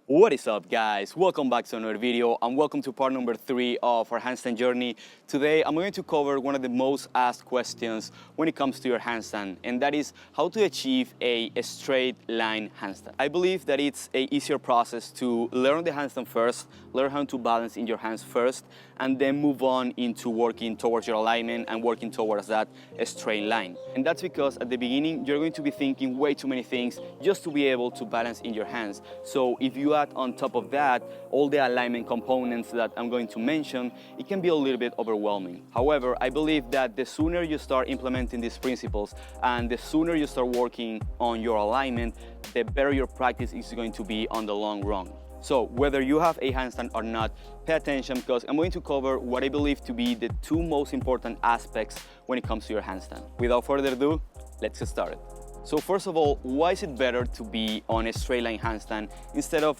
What is up, guys? Welcome back to another video and welcome to part number 3 of our handstand journey. Today I'm going to cover one of the most asked questions when it comes to your handstand, and that is how to achieve a straight line handstand. I believe that it's an easier process to learn the handstand first, learn how to balance in your hands first, and then move on into working towards your alignment and working towards that straight line. And that's because at the beginning you're going to be thinking way too many things just to be able to balance in your hands. So if you add on top of that all the alignment components that I'm going to mention, it can be a little bit overwhelming. However, I believe that the sooner you start implementing these principles and the sooner you start working on your alignment, the better your practice is going to be on the long run. So whether you have a handstand or not, pay attention because I'm going to cover what I believe to be the two most important aspects when it comes to your handstand. Without further ado, let's get started. So first of all, why is it better to be on a straight line handstand instead of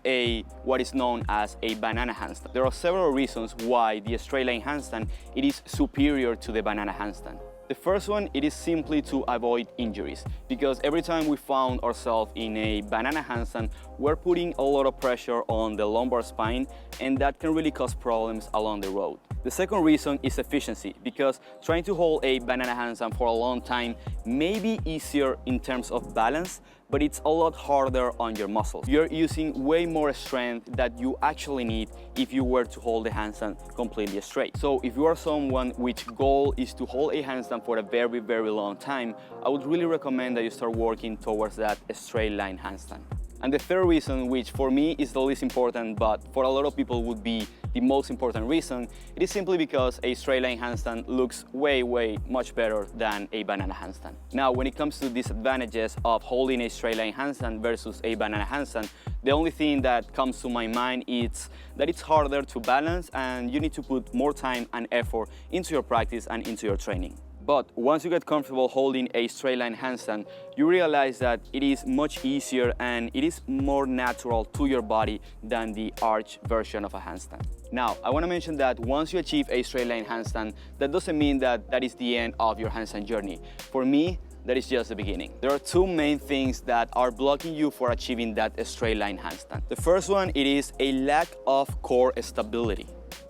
what is known as a banana handstand? There are several reasons why the straight line handstand it is superior to the banana handstand. The first one, it is simply to avoid injuries, because every time we found ourselves in a banana handstand, we're putting a lot of pressure on the lumbar spine, and that can really cause problems along the road. The second reason is efficiency, because trying to hold a banana handstand for a long time may be easier in terms of balance, but it's a lot harder on your muscles. You're using way more strength that you actually need if you were to hold the handstand completely straight. So if you are someone which goal is to hold a handstand for a very, very long time, I would really recommend that you start working towards that straight line handstand. And the third reason, which for me is the least important, but for a lot of people would be the most important reason, it is simply because a straight line handstand looks way much better than a banana handstand. Now, when it comes to disadvantages of holding a straight line handstand versus a banana handstand, the only thing that comes to my mind is that it's harder to balance and you need to put more time and effort into your practice and into your training. But once you get comfortable holding a straight line handstand, you realize that it is much easier and it is more natural to your body than the arch version of a handstand. Now, I want to mention that once you achieve a straight line handstand, that doesn't mean that that is the end of your handstand journey. For me, that is just the beginning. There are two main things that are blocking you for achieving that straight line handstand. The first one, it is a lack of core stability.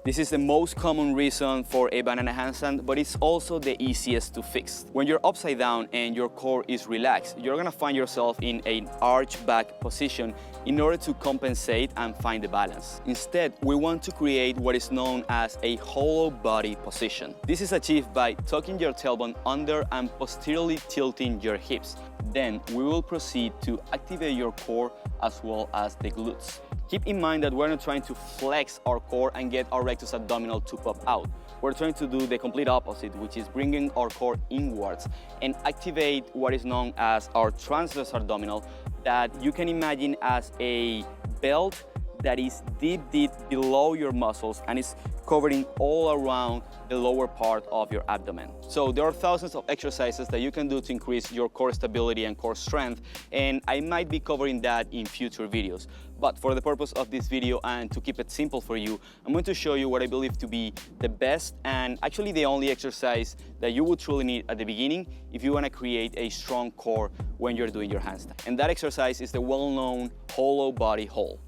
This is the most common reason for a banana handstand, but it's also the easiest to fix. When you're upside down and your core is relaxed, you're gonna find yourself in an arch back position in order to compensate and find the balance. Instead, we want to create what is known as a hollow body position. This is achieved by tucking your tailbone under and posteriorly tilting your hips. Then we will proceed to activate your core as well as the glutes. Keep in mind that we're not trying to flex our core and get our rectus abdominal to pop out. We're trying to do the complete opposite, which is bringing our core inwards and activate what is known as our transverse abdominal, that you can imagine as a belt that is deep below your muscles and is covering all around the lower part of your abdomen. So there are thousands of exercises that you can do to increase your core stability and core strength, and I might be covering that in future videos. But for the purpose of this video and to keep it simple for you, I'm going to show you what I believe to be the best and actually the only exercise that you would truly need at the beginning if you want to create a strong core when you're doing your handstand. And that exercise is the well-known hollow body hold.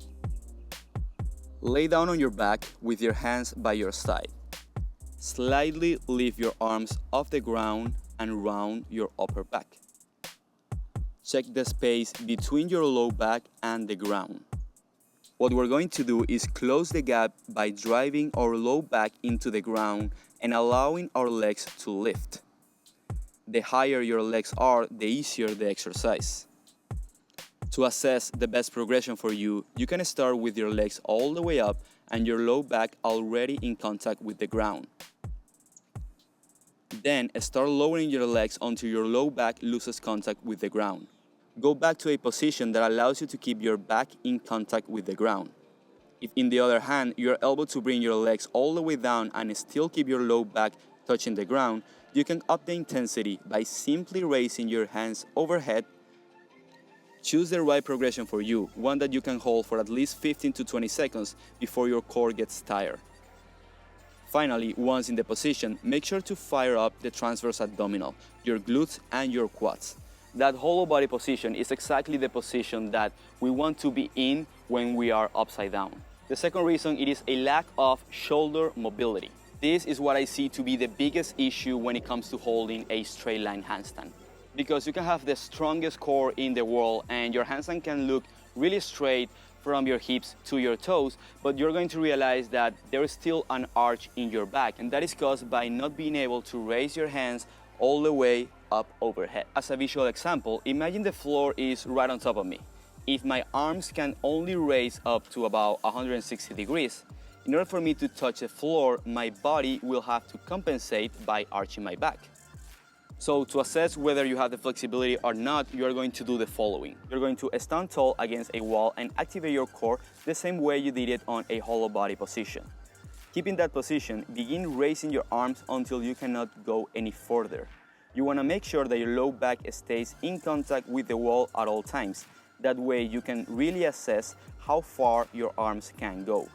Lay down on your back with your hands by your side. Slightly lift your arms off the ground and round your upper back. Check the space between your low back and the ground. What we're going to do is close the gap by driving our low back into the ground and allowing our legs to lift. The higher your legs are, the easier the exercise. To assess the best progression for you, you can start with your legs all the way up and your low back already in contact with the ground. Then start lowering your legs until your low back loses contact with the ground. Go back to a position that allows you to keep your back in contact with the ground. If, on the other hand, you're able to bring your legs all the way down and still keep your low back touching the ground, you can up the intensity by simply raising your hands overhead. Choose the right progression for you, one that you can hold for at least 15 to 20 seconds before your core gets tired. Finally, once in the position, make sure to fire up the transverse abdominal, your glutes and your quads. That hollow body position is exactly the position that we want to be in when we are upside down. The second reason, it is a lack of shoulder mobility. This is what I see to be the biggest issue when it comes to holding a straight line handstand. Because you can have the strongest core in the world and your handstand can look really straight from your hips to your toes, but you're going to realize that there is still an arch in your back, and that is caused by not being able to raise your hands all the way up overhead. As a visual example, imagine the floor is right on top of me. If my arms can only raise up to about 160 degrees, in order for me to touch the floor, my body will have to compensate by arching my back. So to assess whether you have the flexibility or not, you are going to do the following. You're going to stand tall against a wall and activate your core the same way you did it on a hollow body position. Keeping that position, begin raising your arms until you cannot go any further. You want to make sure that your low back stays in contact with the wall at all times. That way you can really assess how far your arms can go.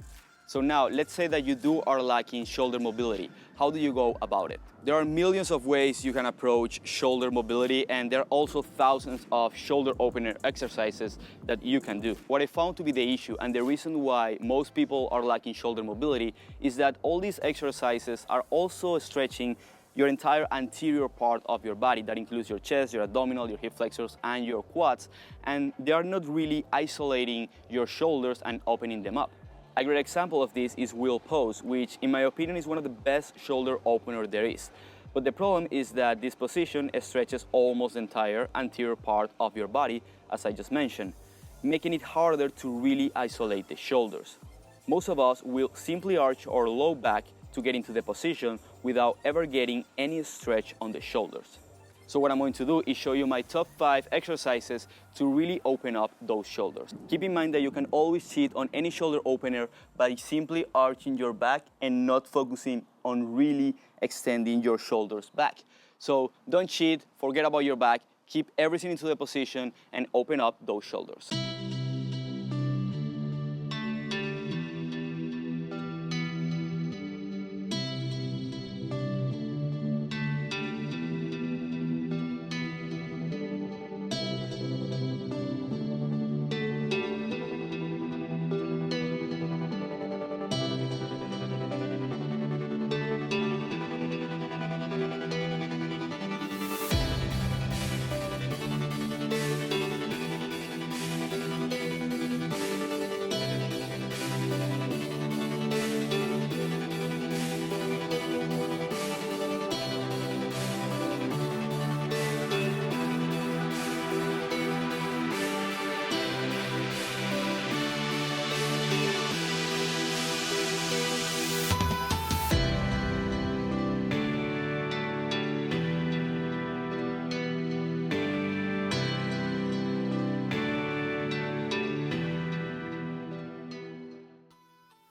So now, let's say that you are lacking shoulder mobility. How do you go about it? There are millions of ways you can approach shoulder mobility, and there are also thousands of shoulder opener exercises that you can do. What I found to be the issue and the reason why most people are lacking shoulder mobility is that all these exercises are also stretching your entire anterior part of your body. That includes your chest, your abdominal, your hip flexors, and your quads, and they are not really isolating your shoulders and opening them up. A great example of this is wheel pose, which in my opinion is one of the best shoulder opener there is. But the problem is that this position stretches almost the entire anterior part of your body, as I just mentioned, making it harder to really isolate the shoulders. Most of us will simply arch our low back to get into the position without ever getting any stretch on the shoulders. So what I'm going to do is show you my top 5 exercises to really open up those shoulders. Keep in mind that you can always cheat on any shoulder opener by simply arching your back and not focusing on really extending your shoulders back. So don't cheat, forget about your back, keep everything into the position and open up those shoulders.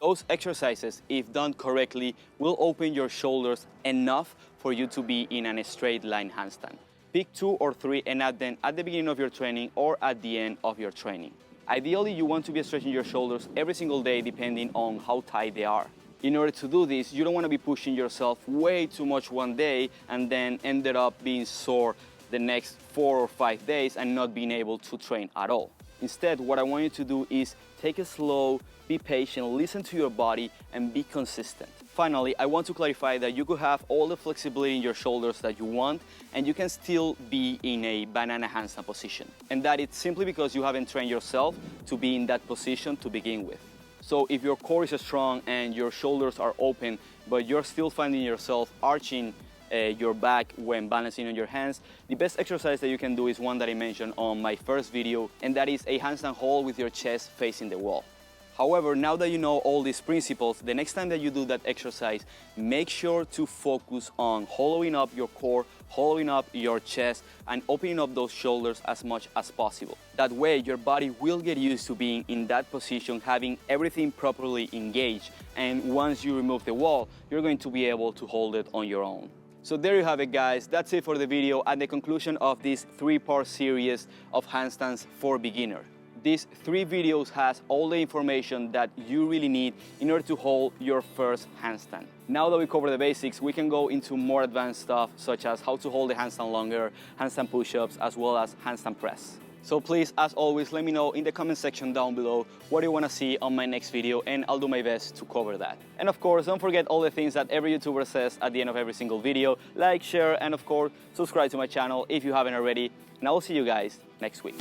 Those exercises, if done correctly, will open your shoulders enough for you to be in a straight line handstand. Pick 2 or 3 and add them at the beginning of your training or at the end of your training. Ideally, you want to be stretching your shoulders every single day depending on how tight they are. In order to do this, you don't want to be pushing yourself way too much one day and then ended up being sore the next 4 or 5 days and not being able to train at all. Instead, what I want you to do is take it slow, be patient, listen to your body, and be consistent. Finally, I want to clarify that you could have all the flexibility in your shoulders that you want, and you can still be in a banana handstand position. And that is simply because you haven't trained yourself to be in that position to begin with. So if your core is strong and your shoulders are open, but you're still finding yourself arching your back when balancing on your hands, the best exercise that you can do is one that I mentioned on my first video, and that is a handstand hold with your chest facing the wall. However, now that you know all these principles, the next time that you do that exercise, make sure to focus on hollowing up your core, hollowing up your chest, and opening up those shoulders as much as possible. That way, your body will get used to being in that position, having everything properly engaged, and once you remove the wall, you're going to be able to hold it on your own. So there you have it, guys. That's it for the video and the conclusion of this 3-part series of handstands for beginners. These 3 videos has all the information that you really need in order to hold your first handstand. Now that we cover the basics, we can go into more advanced stuff such as how to hold the handstand longer, handstand push-ups, as well as handstand press. So please, as always, let me know in the comment section down below what you want to see on my next video, and I'll do my best to cover that. And of course, don't forget all the things that every YouTuber says at the end of every single video. Like, share, and of course, subscribe to my channel if you haven't already. And I will see you guys next week.